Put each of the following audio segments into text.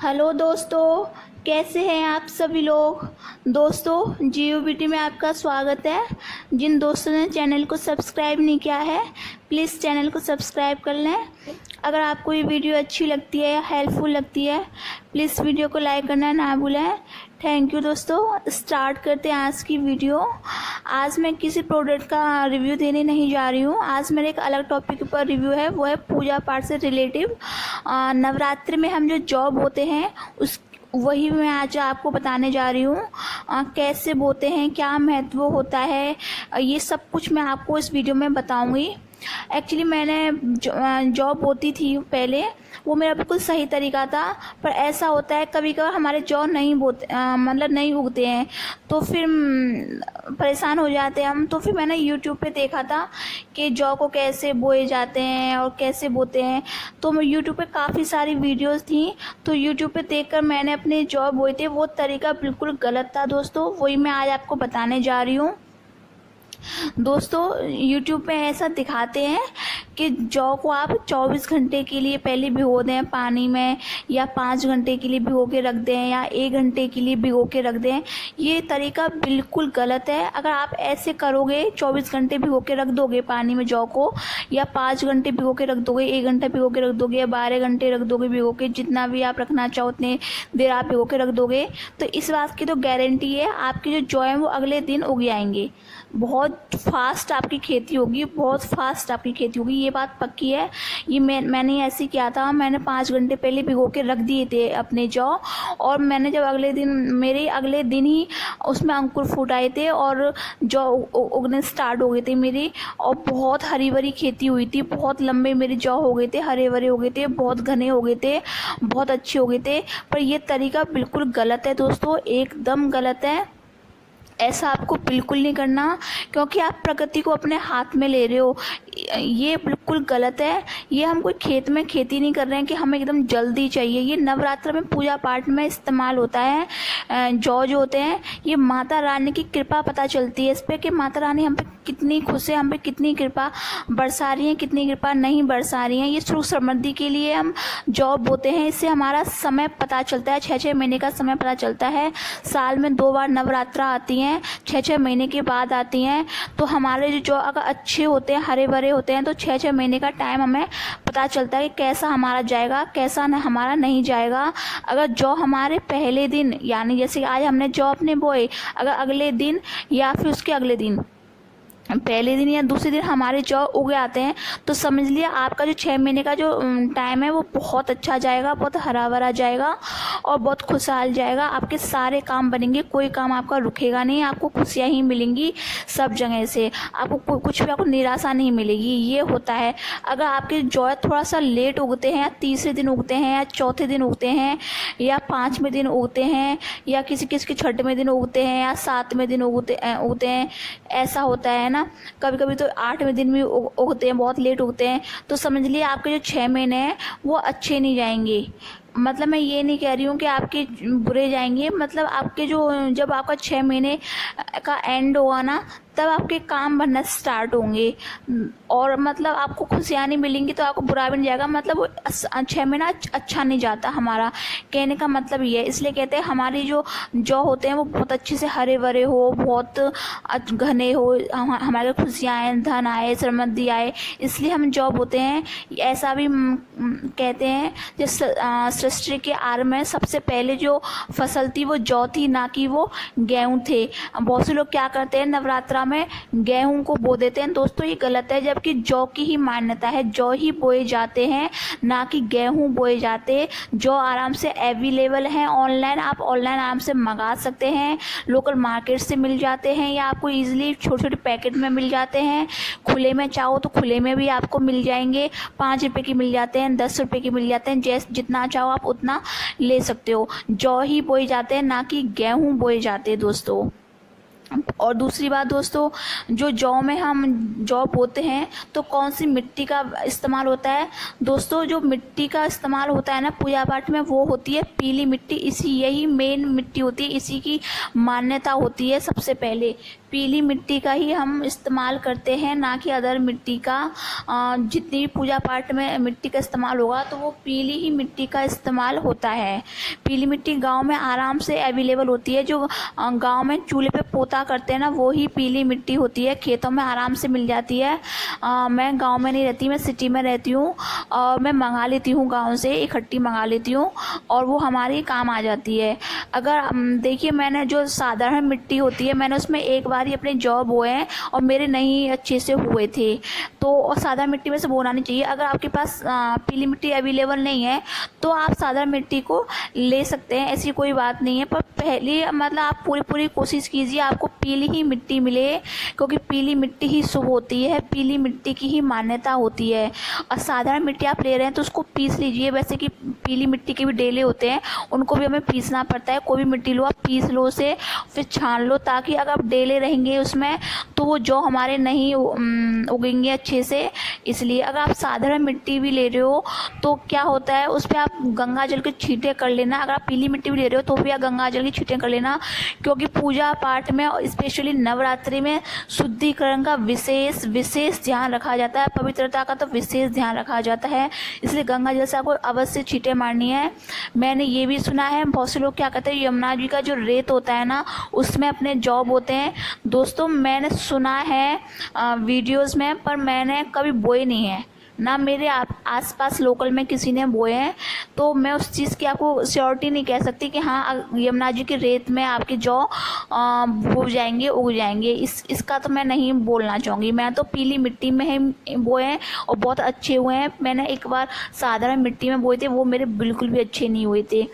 Hello दोस्तों, कैसे हैं आप सभी लोग। दोस्तों, GOBT में आपका स्वागत है। जिन दोस्तों ने चैनल को सब्सक्राइब नहीं किया है, प्लीज़ चैनल को सब्सक्राइब कर लें। अगर आपको ये वीडियो अच्छी लगती है या हेल्पफुल लगती है, प्लीज़ वीडियो को लाइक करना ना भूलें। थैंक यू दोस्तों। स्टार्ट करते हैं आज की वीडियो। आज मैं किसी प्रोडक्ट का रिव्यू देने नहीं जा रही हूँ। आज मेरे एक अलग टॉपिक पर रिव्यू है, वो है पूजा पाठ से रिलेटिव। नवरात्रि में हम जो जॉब होते हैं उस वही मैं आज आपको बताने जा रही हूँ। कैसे बोते हैं, क्या महत्व होता है, ये सब कुछ मैं आपको इस वीडियो में बताऊँगी। एक्चुअली मैंने जॉब होती थी पहले, वो मेरा बिल्कुल सही तरीका था। पर ऐसा होता है कभी कभार हमारे जौ नहीं बोते, मतलब नहीं उगते हैं, तो फिर परेशान हो जाते हैं हम। तो फिर मैंने यूट्यूब पे देखा था कि जौ को कैसे बोए जाते हैं और कैसे बोते हैं। तो यूट्यूब पे काफ़ी सारी वीडियोस थी, तो यूट्यूब पे देखकर मैंने अपने जौ बोए थे। वो तरीका बिल्कुल गलत था दोस्तों, वही मैं आज आपको बताने जा रही हूँ। दोस्तों, यूट्यूब पे ऐसा दिखाते हैं कि जौ को आप 24 घंटे के लिए पहले भिगो दें पानी में, या 5 घंटे के लिए भिगो के रख दें, या 1 घंटे के लिए भिगो के रख दें। ये तरीका बिल्कुल गलत है। अगर आप ऐसे करोगे, 24 घंटे भिगो के रख दोगे पानी में जौ को, या 5 घंटे भिगो के रख दोगे, 1 घंटा भिगो के रख दोगे, या 12 घंटे रख दोगे भिगो के, जितना भी आप रखना चाहो उतने देर आप भिगो के रख दोगे, तो इस बात की तो गारंटी है आपकी जो जौ है वो अगले दिन उग जाएंगे। बहुत फास्ट आपकी खेती होगी, बहुत फास्ट आपकी खेती होगी, ये बात पक्की है। ये मैंने ऐसे किया था। मैंने 5 घंटे पहले भिगो के रख दिए थे अपने जौ, और मैंने जब मेरे अगले दिन ही उसमें अंकुर फूट आए थे और जौ उगने स्टार्ट हो गए थे मेरी। और बहुत हरी भरी खेती हुई थी, बहुत लंबे मेरे जौ हो गए थे, हरे भरे हो गए थे, बहुत घने हो गए थे, बहुत अच्छे हो गए थे। पर ये तरीका बिल्कुल गलत है दोस्तों, एकदम गलत है। ऐसा आपको बिल्कुल नहीं करना, क्योंकि आप प्रकृति को अपने हाथ में ले रहे हो। ये बिल्कुल गलत है। ये हम कोई खेत में खेती नहीं कर रहे हैं कि हमें एकदम जल्दी चाहिए। ये नवरात्र में पूजा पाठ में इस्तेमाल होता है। जौ जो होते हैं, ये माता रानी की कृपा पता चलती है इस पर कि माता रानी हम पे कितनी खुश है, हम पे कितनी कृपा बरसा रही हैं, कितनी कृपा नहीं बरसा रही हैं। ये सुख समृद्धि के लिए हम जौ बोते हैं। इससे हमारा समय पता चलता है, 6-6 महीने का समय पता चलता है। साल में 2 बार नवरात्रा आती हैं, 6-6 महीने के बाद आती हैं। तो हमारे जो अगर अच्छे होते हैं, हरे भरे होते हैं, तो 6-6 महीने का टाइम हमें पता चलता है कि कैसा हमारा जाएगा, कैसा हमारा नहीं जाएगा। अगर जौ हमारे पहले दिन, यानी जैसे आज हमने जौ अपने बोए, अगर अगले दिन या फिर उसके अगले दिन, पहले दिन या दूसरे दिन हमारे जौ उग आते हैं, तो समझ लिया आपका जो 6 महीने का जो टाइम है वो बहुत अच्छा जाएगा, बहुत हरा भरा जाएगा और बहुत खुशहाल जाएगा। आपके सारे काम बनेंगे, कोई काम आपका रुकेगा नहीं, आपको खुशियाँ ही मिलेंगी सब जगह से। आपको कुछ भी आपको निराशा नहीं मिलेगी। ये होता है। अगर आपके जौ थोड़ा सा लेट उगते हैं, या तीसरे दिन उगते हैं, या चौथे दिन उगते हैं, या 5वें दिन उगते हैं, या किसी किसी के 6वें दिन उगते हैं, या 7वें दिन उगते हैं, ऐसा होता है ना। कभी कभी तो 8वें दिन भी उगते हैं, बहुत लेट उगते हैं। तो समझ लिए आपके जो 6 महीने हैं वो अच्छे नहीं जाएंगे। मतलब मैं ये नहीं कह रही हूँ कि आपके बुरे जाएंगे, मतलब आपके जो जब आपका 6 महीने का एंड होगा ना, तब आपके काम बनना स्टार्ट होंगे, और मतलब आपको खुशियाँ नहीं मिलेंगी, तो आपको बुरा भी नहीं जाएगा। मतलब 6 महीना अच्छा नहीं जाता हमारा, कहने का मतलब ये है। इसलिए कहते हैं हमारी जो जौ होते हैं वो बहुत अच्छे से हरे भरे हो, बहुत घने हो, हमारे खुशियाँ आए, धन आए, समृद्धि आए, इसलिए हम जौ बोते हैं। ऐसा भी कहते हैं जिस सृष्टि के आरंभ में सबसे पहले जो फसल थी वो जौ थी, ना कि वो गेहूँ थे। बहुत से लोग क्या करते हैं, नवरात्रा में गेहूं को बो देते हैं। दोस्तों, ये गलत है, जबकि जौ की ही मान्यता है। जौ ही बोए जाते हैं, ना कि गेहूं बोए जाते। जौ आराम से अवेलेबल है ऑनलाइन, आप ऑनलाइन आराम से मंगा सकते हैं, लोकल मार्केट से मिल जाते हैं, या आपको ईजिली छोटे छोटे पैकेट में मिल जाते हैं। खुले में चाहो तो खुले में भी आपको मिल जाएंगे। 5 रुपये की मिल जाते हैं, 10 रुपये की मिल जाते हैं, जैसे जितना चाहो आप उतना ले सकते हो। जौ ही बोए जाते हैं, ना कि गेहूं बोए जाते हैं दोस्तों। और दूसरी बात दोस्तों, जो जौ में हम जौ बोते हैं तो कौन सी मिट्टी का इस्तेमाल होता है। दोस्तों, जो मिट्टी का इस्तेमाल होता है ना पूजा पाठ में, वो होती है पीली मिट्टी। यही मेन मिट्टी होती है, इसी की मान्यता होती है सबसे पहले। पीली मिट्टी का ही हम इस्तेमाल करते हैं, ना कि अदर मिट्टी का। जितनी भी पूजा पाठ में मिट्टी का इस्तेमाल होगा तो वो पीली ही मिट्टी का इस्तेमाल होता है। पीली मिट्टी गांव में आराम से अवेलेबल होती है। जो गांव में चूल्हे पे पोता करते हैं ना, वो ही पीली मिट्टी होती है, खेतों में आराम से मिल जाती है। मैं गांव में नहीं रहती, मैं सिटी में रहती हूँ, और मैं मंगा लेती हूँ गांव से, इकट्ठी मंगा लेती हूँ और वो हमारे काम आ जाती है। अगर देखिए, मैंने जो साधारण मिट्टी होती है, मैंने उसमें एक बार ही अपने जौ बोए हैं और मेरे नहीं अच्छे से हुए थे। तो साधारण मिट्टी में से बोना नहीं चाहिए। अगर आपके पास पीली मिट्टी अवेलेबल नहीं है तो आप साधारण मिट्टी को ले सकते हैं, ऐसी कोई बात नहीं है। पर पहले मतलब आप पूरी कोशिश कीजिए आपको पीली ही मिट्टी मिले, क्योंकि पीली मिट्टी ही शुभ होती है, पीली मिट्टी की ही मान्यता होती है। और साधारण मिट्टी आप ले रहे हैं तो उसको पीस लीजिए। वैसे कि पीली मिट्टी के भी डेले होते हैं, उनको भी हमें पीसना पड़ता है। कोई भी मिट्टी लो, आप पीस लो उसे, फिर छान लो, ताकि अगर आप डेले रहेंगे उसमें तो वो जौ हमारे नहीं उगेंगे अच्छे से। इसलिए अगर आप साधारण मिट्टी भी ले रहे हो तो क्या होता है, उस पर आप गंगा जल के छींटे कर लेना। अगर आप पीली मिट्टी भी ले रहे हो तो भी आप गंगा जल की छींटे कर लेना, क्योंकि पूजा पाठ में और स्पेशली नवरात्रि में शुद्धिकरण का विशेष ध्यान रखा जाता है, पवित्रता का तो विशेष ध्यान रखा जाता है। इसलिए गंगा जल से आपको अवश्य छींटे मारनी है। मैंने ये भी सुना है, बहुत से लोग क्या कहते हैं, यमुना जी का जो रेत होता है ना, उसमें अपने जौ बोते हैं। दोस्तों, मैंने सुना है वीडियोस में, पर मैंने कभी बोए नहीं है, ना मेरे आसपास लोकल में किसी ने बोए हैं। तो मैं उस चीज़ की आपको श्योरिटी नहीं कह सकती कि हाँ यमुना जी की रेत में आपके जौ उग जाएंगे। इसका तो मैं नहीं बोलना चाहूँगी। मैं तो पीली मिट्टी में ही बोए हैं और बहुत अच्छे हुए हैं। मैंने एक बार साधारण मिट्टी में बोए थे, वो मेरे बिल्कुल भी अच्छे नहीं हुए थे।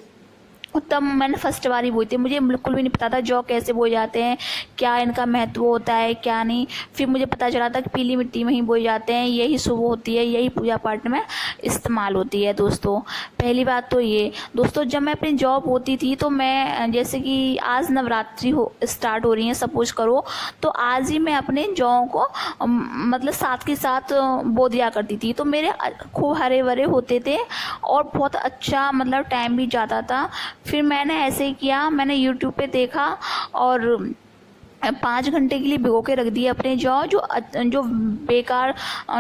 तब मैंने फर्स्ट बार ही बोई थी, मुझे बिल्कुल भी नहीं पता था जौ कैसे बोए जाते हैं, क्या इनका महत्व होता है क्या नहीं। फिर मुझे पता चला था कि पीली मिट्टी में ही बोए जाते हैं, यही शुभ होती है, यही पूजा पाठ में इस्तेमाल होती है। दोस्तों, पहली बात तो ये। दोस्तों, जब मैं अपनी जॉब होती थी तो मैं, जैसे कि आज नवरात्रि स्टार्ट हो रही है सपोज करो, तो आज ही मैं अपने जौ को मतलब साथ के साथ बो दिया करती थी। तो मेरे खूब हरे भरे होते थे और बहुत अच्छा मतलब टाइम भी जाता था। फिर मैंने ऐसे ही किया, मैंने यूट्यूब पे देखा और 5 घंटे के लिए भिगो के रख दिए अपने जौ। जो बेकार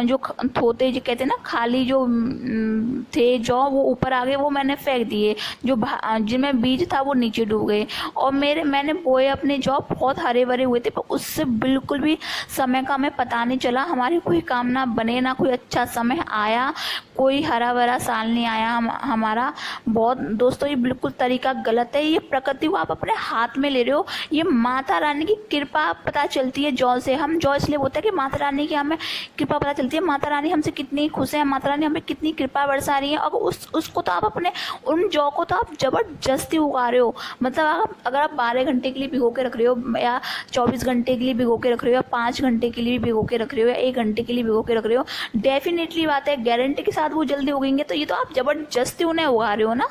जो थोते जो कहते हैं ना, खाली जो थे जौ, वो ऊपर आ गए, वो मैंने फेंक दिए। जिनमें बीज था वो नीचे डूब गए। और मैंने बोए अपने जौ, बहुत हरे भरे हुए थे, पर उससे बिल्कुल भी समय का हमें पता नहीं चला। हमारी कोई कामना बने, ना कोई अच्छा समय आया, कोई हरा भरा साल नहीं आया हमारा। बहुत दोस्तों, ये बिल्कुल तरीका गलत है। ये प्रकृति को आप अपने हाथ में ले रहे हो। ये माता रानी की कृपा पता चलती है जौ से। हम जौ इसलिए बोलते हैं कि माता रानी की हमें कृपा पता चलती है। माता रानी हमसे कितनी खुश है, माता रानी हमें कितनी कृपा बरसा रही है। और उसको तो आप अपने उन जौ को तो आप जबरदस्ती उगा रहे हो। मतलब अगर आप 12 घंटे के लिए भिगो के रख रहे हो, या 24 घंटे के लिए भिगो के रख रहे हो, या 5 घंटे के लिए भी भिगो के रख रहे हो, या 1 घंटे के लिए भिगो के रख रहे हो, डेफिनेटली बात है, गारंटी के साथ वो जल्दी उगेंगे। तो ये तो आप जबरदस्ती उन्हें उगा रहे हो ना।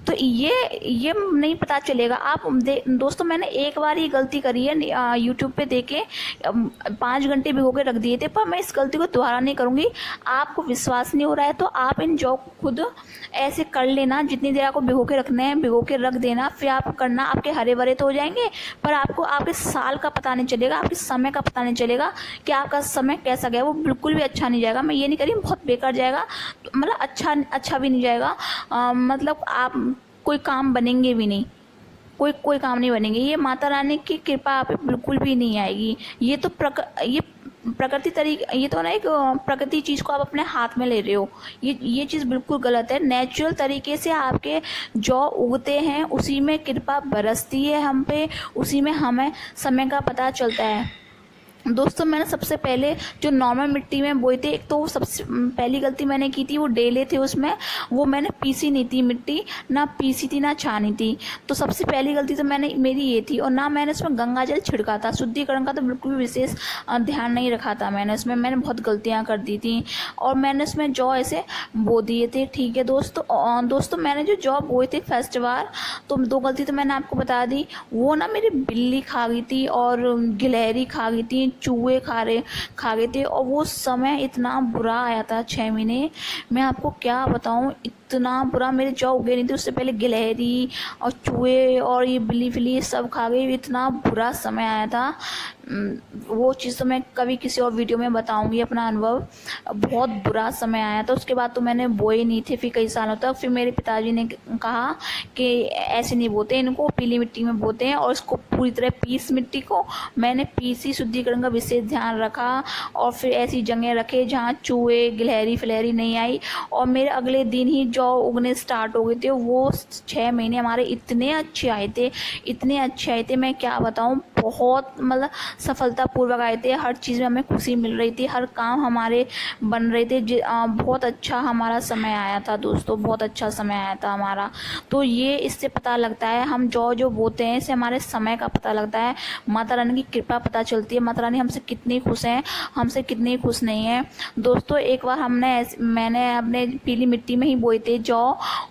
तो ये नहीं पता चलेगा। आप दोस्तों, मैंने एक बार ये गलती करी है, यूट्यूब पे देखे 5 घंटे भिगो के रख दिए थे, पर मैं इस गलती को दोबारा नहीं करूँगी। आपको विश्वास नहीं हो रहा है तो आप इन जौ को खुद ऐसे कर लेना। जितनी देर आपको भिगो के रखने हैं, भिगो के रख देना, फिर आप करना। आपके हरे भरे तो हो जाएंगे, पर आपको आपके साल का पता नहीं चलेगा, आपके समय का पता नहीं चलेगा कि आपका समय कैसा गया। वो बिल्कुल भी अच्छा नहीं जाएगा। मैं ये नहीं कह रही बहुत बेकार जाएगा, मतलब अच्छा भी नहीं जाएगा। मतलब आप कोई काम बनेंगे भी नहीं, कोई काम नहीं बनेंगे। ये माता रानी की कृपा आप पे बिल्कुल भी नहीं आएगी। ये तो ये प्रकृति तरीके, ये तो ना एक प्रकृति चीज़ को आप अपने हाथ में ले रहे हो। ये चीज़ बिल्कुल गलत है। नेचुरल तरीके से आपके जौ उगते हैं, उसी में कृपा बरसती है हम पे, उसी में हमें समय का पता चलता है। दोस्तों, मैंने सबसे पहले जो नॉर्मल मिट्टी में बोए थे, एक तो सबसे पहली गलती मैंने की थी, वो डेले थे उसमें, वो मैंने पीसी नहीं थी मिट्टी, ना पीसी थी ना छानी थी। तो सबसे पहली गलती तो मेरी ये थी। और ना मैंने उसमें गंगा जल छिड़का था, शुद्धिकरण का तो बिल्कुल भी विशेष ध्यान नहीं रखा था मैंने बहुत गलतियाँ कर दी थी। और मैंने उसमें जौ ऐसे बो दिए थे। ठीक है दोस्तों, मैंने जो जौ बोए थे फर्स्ट बार, तो 2 गलती तो मैंने आपको बता दी। वो ना मेरी बिल्ली खा गई थी और गिलहरी खा गई थी, चूहे खा गए थे। और वो समय इतना बुरा आया था, 6 महीने, मैं आपको क्या बताऊं, इतना बुरा, मेरे जौ उगे नहीं थे उससे पहले गिलहरी और चूहे और ये बिल्ली फिल्ली सब खा गई। इतना बुरा समय आया था। वो चीज़ तो मैं कभी किसी और वीडियो में बताऊंगी अपना अनुभव। बहुत बुरा समय आया था। उसके बाद तो मैंने बोए नहीं थे फिर कई सालों तक। फिर मेरे पिताजी ने कहा कि ऐसे नहीं बोते इनको, पीली मिट्टी में बोते हैं, और इसको पूरी तरह पीस मिट्टी को। मैंने पीसी, शुद्धिकरण का विशेष ध्यान रखा और फिर ऐसी जगह रखे जहाँ चूहे गिलहरी फिलहरी नहीं आई। और मेरे अगले दिन ही जौ उगने स्टार्ट हो गए थे। वो 6 महीने हमारे इतने अच्छे आए थे, इतने अच्छे आए थे, मैं क्या बताऊँ। बहुत मतलब सफलतापूर्वक आए थे। हर चीज़ में हमें खुशी मिल रही थी, हर काम हमारे बन रहे थे। बहुत अच्छा हमारा समय आया था दोस्तों, बहुत अच्छा समय आया था हमारा। तो ये इससे पता लगता है, हम जो बोते हैं इससे हमारे समय का पता लगता है, माता रानी की कृपा पता चलती है, माता रानी हमसे कितनी खुश हैं, हमसे कितनी खुश नहीं है। दोस्तों एक बार मैंने अपने पीली मिट्टी में ही बोए थे जौ,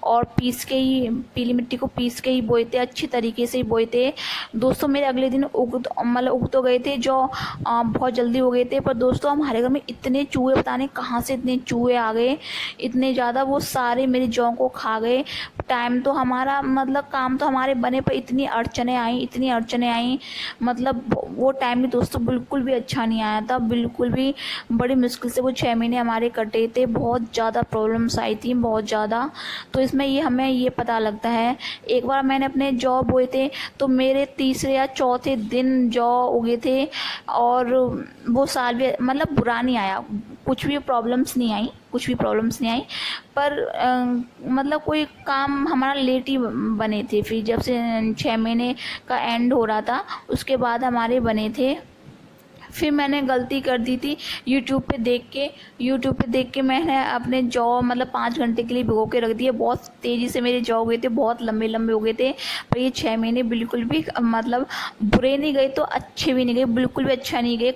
और पीस के ही, पीली मिट्टी को पीस के ही बोए थे, अच्छी तरीके से ही बोए थे दोस्तों। मेरे अगले दिन उग तो गए थे जो बहुत जल्दी हो गए थे। पर दोस्तों हमारे घर में इतने चूहे, पता नहीं कहाँ से इतने चूहे आ गए, इतने ज़्यादा, वो सारे मेरे जौ को खा गए। टाइम तो हमारा मतलब काम तो हमारे बने, पर इतनी अड़चने आई, इतनी अड़चने आई, मतलब वो टाइम भी दोस्तों बिल्कुल भी अच्छा नहीं आया था, बिल्कुल भी। बड़ी मुश्किल से वो 6 महीने हमारे कटे थे। बहुत ज़्यादा प्रॉब्लम्स आई थी, बहुत ज़्यादा। तो इसमें ये हमें ये पता लगता है। एक बार मैंने अपने जौ बोए थे तो मेरे तीसरे या चौथे दिन जौ उगे थे, और वो साल भी मतलब बुरा नहीं आया, कुछ भी प्रॉब्लम्स नहीं आई, कुछ भी प्रॉब्लम्स नहीं आई। पर मतलब कोई काम हमारा लेट ही बने थे। फिर जब से 6 महीने का एंड हो रहा था उसके बाद हमारे बने थे। फिर मैंने गलती कर दी थी, यूट्यूब पे देख के मैंने अपने जौ मतलब 5 घंटे के लिए भिगो के रख दिए। बहुत तेज़ी से मेरे जौ गए थे, बहुत लंबे लंबे हो गए थे। पर ये 6 महीने बिल्कुल भी मतलब बुरे नहीं गए तो अच्छे भी नहीं गए, बिल्कुल भी अच्छा नहीं गए।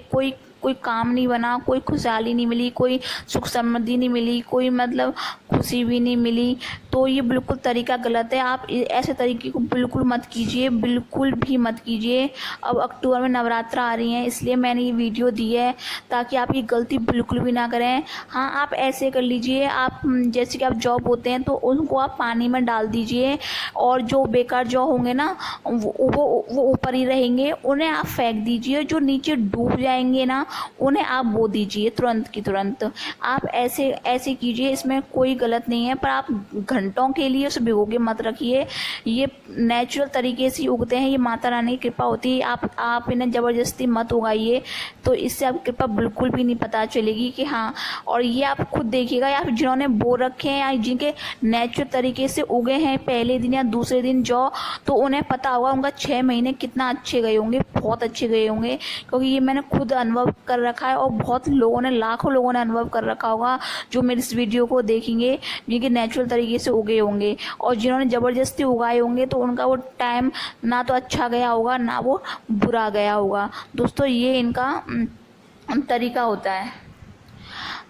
कोई काम नहीं बना, कोई खुशहाली नहीं मिली, कोई सुख समृद्धि नहीं मिली, कोई मतलब खुशी भी नहीं मिली। तो ये बिल्कुल तरीका गलत है। आप ऐसे तरीके को बिल्कुल मत कीजिए, बिल्कुल भी मत कीजिए। अब अक्टूबर में नवरात्र आ रही हैं, इसलिए मैंने ये वीडियो दी है ताकि आप ये गलती बिल्कुल भी ना करें। हाँ, आप ऐसे कर लीजिए, आप जैसे कि आप जौ बोते हैं तो उनको आप पानी में डाल दीजिए, और जो बेकार जौ होंगे ना वो ऊपर ही रहेंगे, उन्हें आप फेंक दीजिए। जो नीचे डूब जाएंगे ना उन्हें आप बो दीजिए तुरंत की तुरंत। आप ऐसे कीजिए, इसमें कोई गलत नहीं है। पर आप घंटों के लिए उसे भिगो के मत रखिए। ये नेचुरल तरीके से उगते हैं, ये माता रानी की कृपा होती है। आप इन्हें ज़बरदस्ती मत उगाइए, तो इससे आपकी कृपा बिल्कुल भी नहीं पता चलेगी कि हाँ। और ये आप खुद देखिएगा, या फिर जिन्होंने बो रखे हैं या जिनके नेचुरल तरीके से उगे हैं पहले दिन या दूसरे दिन जौ, तो उन्हें पता होगा उनका 6 महीने कितना अच्छे गए होंगे, बहुत अच्छे गए होंगे। क्योंकि ये मैंने खुद अनुभव कर रखा है, और बहुत लोगों ने, लाखों लोगों ने अनुभव कर रखा होगा जो मेरी इस वीडियो को देखेंगे, जिनके नेचुरल तरीके से उगे होंगे। और जिन्होंने ज़बरदस्ती उगाए होंगे तो उनका वो टाइम ना तो अच्छा गया होगा ना वो बुरा गया होगा। दोस्तों ये इनका तरीका होता है।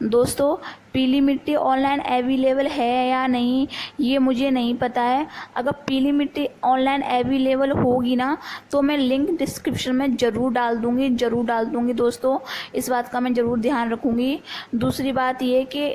दोस्तों पीली मिट्टी ऑनलाइन अवेलेबल है या नहीं ये मुझे नहीं पता है। अगर पीली मिट्टी ऑनलाइन अवेलेबल होगी ना तो मैं लिंक डिस्क्रिप्शन में ज़रूर डाल दूँगी दोस्तों, इस बात का मैं ज़रूर ध्यान रखूँगी। दूसरी बात ये कि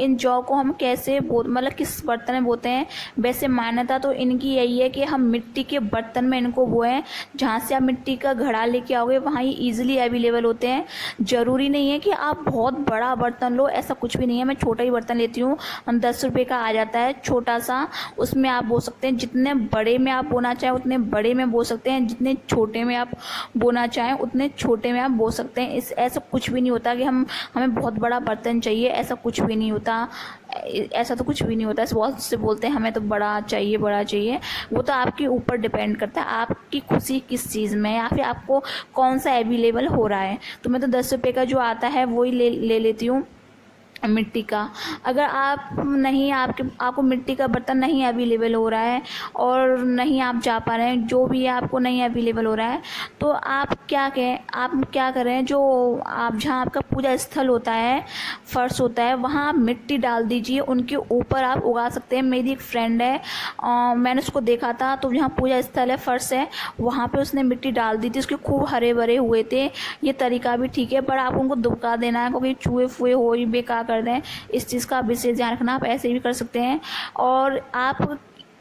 इन जौ को हम कैसे मतलब किस बर्तन में बोते हैं। वैसे मान्यता तो इनकी यही है कि हम मिट्टी के बर्तन में इनको बोएं, जहाँ से आप मिट्टी का घड़ा लेके आओगे वहाँ ये ईजिली अवेलेबल होते हैं। ज़रूरी नहीं है कि आप बहुत बड़ा बर्तन लो, ऐसा कुछ भी नहीं है। मैं छोटा ही बर्तन लेती हूँ, 10 रुपये का आ जाता है छोटा सा, उसमें आप बो सकते हैं। जितने बड़े में आप बोना चाहें उतने बड़े में बो सकते हैं, जितने छोटे में आप बोना चाहें उतने छोटे में आप बो सकते हैं। ऐसा कुछ भी नहीं होता कि हमें बहुत बड़ा बर्तन चाहिए, ऐसा कुछ भी नहीं होता, ऐसा तो कुछ भी नहीं होता। बहुत से बोलते हैं हमें तो बड़ा चाहिए बड़ा चाहिए, वो तो आपके ऊपर डिपेंड करता है आपकी खुशी किस चीज़ में है या फिर आपको कौन सा अवेलेबल हो रहा है। तो मैं तो 10 रुपये का जो आता है वही ले लेती हूँ मिट्टी का। अगर आपको मिट्टी का बर्तन नहीं अवेलेबल हो रहा है और नहीं आप जा पा रहे हैं, जो भी है आपको नहीं अवेलेबल हो रहा है, तो आप क्या करें, जो आप जहाँ आपका पूजा स्थल होता है, फर्श होता है, वहाँ आप मिट्टी डाल दीजिए, उनके ऊपर आप उगा सकते हैं। मेरी एक फ्रेंड है, मैंने उसको देखा था, तो जहाँ पूजा स्थल है, फर्श है, वहाँ पे उसने मिट्टी डाल दी थी, उसके खूब हरे भरे हुए थे। ये तरीका भी ठीक है, पर आप उनको दुबका देना है, क्योंकि चूहे फूहे हो ही बेकार कर दें, इस चीज़ का विशेष ध्यान रखना। आप ऐसे भी कर सकते हैं। और आप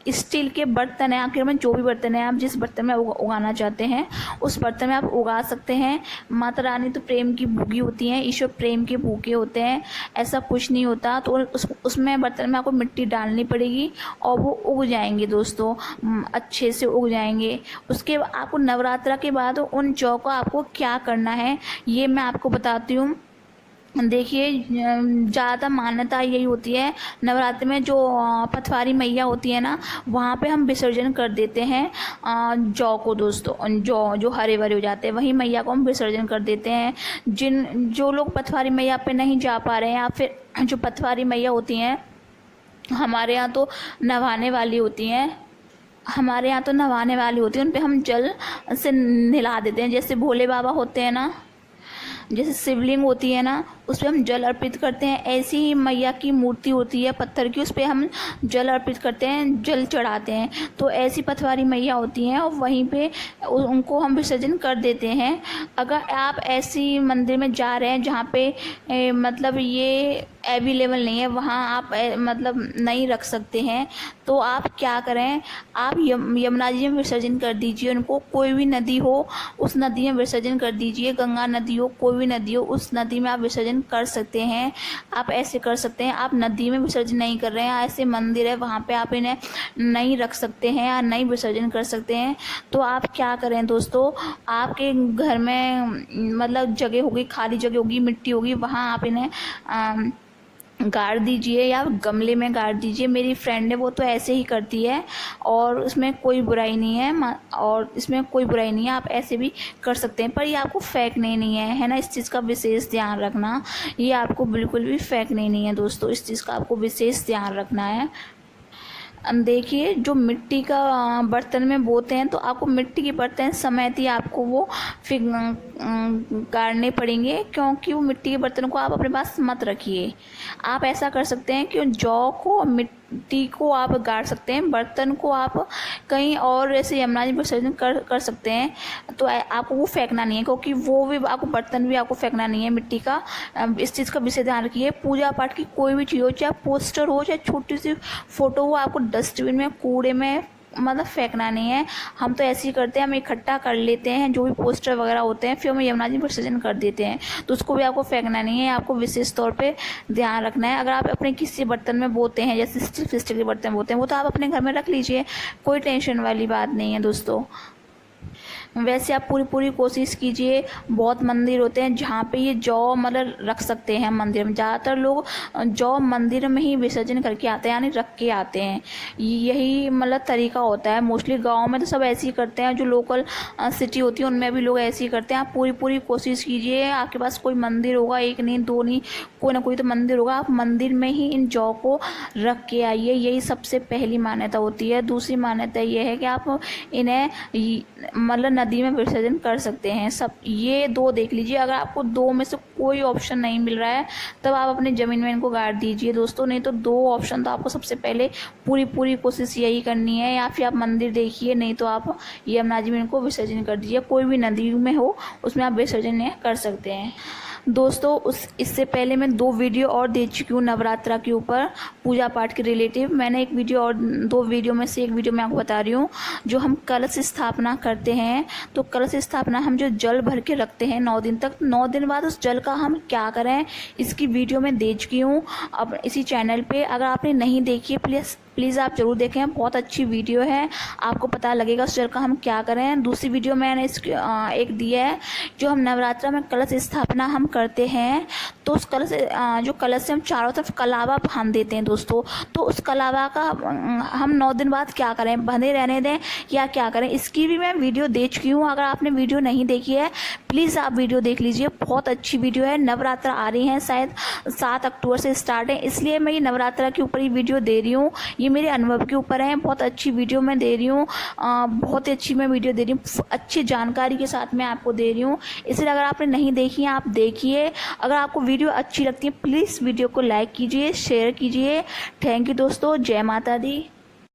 स्टील के बर्तन है, आपके घर में जो भी बर्तन है, आप जिस बर्तन में उगाना चाहते हैं उस बर्तन में आप उगा सकते हैं। माता रानी तो प्रेम की भूखी होती हैं, ईश्वर प्रेम के भूखे होते हैं, ऐसा कुछ नहीं होता। तो उसमें बर्तन में आपको मिट्टी डालनी पड़ेगी और वो उग जाएंगे दोस्तों, अच्छे से उग जाएंगे। उसके आपको नवरात्रा के बाद उन जौ को आपको क्या करना है ये मैं आपको बताती हूँ। देखिए, ज़्यादा मान्यता यही होती है नवरात्रि में, जो पथवारी मैया होती है ना, वहाँ पे हम विसर्जन कर देते हैं जौ को दोस्तों। जो हरे भरे हो जाते हैं वही मैया को हम विसर्जन कर देते हैं। जो लोग पथवारी मैया पे नहीं जा पा रहे हैं, या फिर जो पथवारी मैया होती हैं हमारे यहाँ तो नहाने वाली होती हैं, उन पे हम जल से नहला देते हैं। जैसे भोले बाबा होते हैं ना, जैसे शिवलिंग होती है ना, उस पर हम जल अर्पित करते हैं। ऐसी ही मैया की मूर्ति होती है पत्थर की, उस पर हम जल अर्पित करते हैं, जल चढ़ाते हैं। तो ऐसी पथवारी मैया होती हैं और वहीं पे उनको हम विसर्जन कर देते हैं। अगर आप ऐसी मंदिर में जा रहे हैं जहाँ पे मतलब ये अवेलेबल नहीं है, वहाँ आप मतलब नहीं रख सकते हैं, तो आप क्या करें, आप यमुना जी में विसर्जन कर दीजिए उनको। कोई भी नदी हो उस नदी में विसर्जन कर दीजिए, गंगा नदी हो, कोई भी नदी हो, उस नदी में आप विसर्जन कर सकते हैं। आप ऐसे कर सकते हैं। आप नदी में विसर्जन नहीं कर रहे हैं, ऐसे मंदिर है वहाँ पे आप इन्हें नहीं रख सकते हैं या नहीं विसर्जन कर सकते हैं, तो आप क्या करें दोस्तों, आपके घर में मतलब जगह होगी, खाली जगह होगी, मिट्टी होगी, वहाँ आप इन्हें गाड़ दीजिए या गमले में गाड़ दीजिए। मेरी फ्रेंड है वो तो ऐसे ही करती है और इसमें कोई बुराई नहीं है, आप ऐसे भी कर सकते हैं। पर ये आपको फेंकने नहीं है ना, इस चीज़ का विशेष ध्यान रखना। ये आपको बिल्कुल भी फेंकने नहीं है दोस्तों, इस चीज़ का आपको विशेष ध्यान रखना है। देखिए, जो मिट्टी का बर्तन में बोते हैं तो आपको मिट्टी के बर्तन समेत ही आपको वो फिर गाड़ने पड़ेंगे, क्योंकि वो मिट्टी के बर्तन को आप अपने पास मत रखिए। आप ऐसा कर सकते हैं कि जौ को मिट्टी को आप गाड़ सकते हैं, बर्तन को आप कहीं और ऐसे यमुना जी विसर्जन कर सकते हैं। तो आपको वो फेंकना नहीं है, क्योंकि वो भी आपको बर्तन भी आपको फेंकना नहीं है मिट्टी का। इस चीज़ का विशेष ध्यान रखिए। पूजा पाठ की कोई भी चीज़ हो, चाहे पोस्टर हो, चाहे छोटी सी फोटो हो, आपको डस्टबिन में, कूड़े में मतलब फेंकना नहीं है। हम तो ऐसे ही करते हैं, हम इकट्ठा कर लेते हैं जो भी पोस्टर वगैरह होते हैं, फिर हम यमुना जी विसर्जन कर देते हैं। तो उसको भी आपको फेंकना नहीं है, आपको विशेष तौर पे ध्यान रखना है। अगर आप अपने किसी बर्तन में बोते हैं, जैसे स्टील के बर्तन बोते हैं, वो तो आप अपने घर में रख लीजिए, कोई टेंशन वाली बात नहीं है दोस्तों। वैसे आप पूरी कोशिश कीजिए। बहुत मंदिर होते हैं जहाँ पे ये जौ मतलब रख सकते हैं मंदिर में। ज़्यादातर लोग जौ मंदिर में ही विसर्जन करके आते हैं, यानी रख के आते हैं। यही मतलब तरीका होता है। मोस्टली गांव में तो सब ऐसे ही करते हैं, जो लोकल सिटी होती है उनमें भी लोग ऐसे ही करते हैं। आप पूरी कोशिश कीजिए। आपके पास कोई मंदिर होगा, एक नहीं दो नहीं, कोई ना कोई तो मंदिर होगा, आप मंदिर में ही इन जौ को रख के आइए। यही सबसे पहली मान्यता होती है। दूसरी मान्यता ये है कि आप इन्हें मतलब नदी में विसर्जन कर सकते हैं। सब ये दो देख लीजिए। अगर आपको दो में से कोई ऑप्शन नहीं मिल रहा है, तब आप अपनी ज़मीन में इनको गाड़ दीजिए दोस्तों। नहीं तो दो ऑप्शन तो आपको सबसे पहले पूरी कोशिश यही करनी है। या फिर आप मंदिर देखिए, नहीं तो आप यमुना जी में इनको विसर्जन कर दीजिए। कोई भी नदी में हो उसमें आप विसर्जन कर सकते हैं दोस्तों। इससे पहले मैं 2 वीडियो और दे चुकी हूँ नवरात्रा के ऊपर, पूजा पाठ के रिलेटिव। मैंने एक वीडियो और 2 वीडियो में से एक वीडियो मैं आपको बता रही हूँ, जो हम कलश स्थापना करते हैं। तो कलश स्थापना हम जो जल भर के रखते हैं 9 दिन तक, 9 दिन बाद उस जल का हम क्या करें, इसकी वीडियो मैं दे चुकी हूँ अब इसी चैनल पे। अगर आपने नहीं देखी है प्लीज़ आप ज़रूर देखें, बहुत अच्छी वीडियो है, आपको पता लगेगा उस जल का हम क्या करें। दूसरी वीडियो मैंने एक दिया है, जो हम नवरात्रा में कलश स्थापना हम करते हैं। तो उस कलश जो कलश से हम चारों तरफ कलावा बांध देते हैं दोस्तों। तो उस कलावा का हम 9 दिन बाद क्या करें, बंधे रहने दें या क्या करें, इसकी भी मैं वीडियो दे चुकी हूँ। अगर आपने वीडियो नहीं देखी है प्लीज़ आप वीडियो देख लीजिए, बहुत अच्छी वीडियो है। नवरात्रा आ रही हैं, शायद 7 अक्टूबर से स्टार्ट है, इसलिए मैं ये नवरात्रा के ऊपर ही वीडियो दे रही हूँ। ये मेरे अनुभव के ऊपर है, बहुत अच्छी वीडियो मैं दे रही हूँ, बहुत ही अच्छी मैं वीडियो दे रही हूँ, अच्छी जानकारी के साथ मैं आपको दे रही हूँ। इसलिए अगर आपने नहीं देखी है आप देखिए। अगर आपको वीडियो अच्छी लगती है प्लीज़ वीडियो को लाइक कीजिए, शेयर कीजिए। थैंक यू दोस्तों, जय माता दी।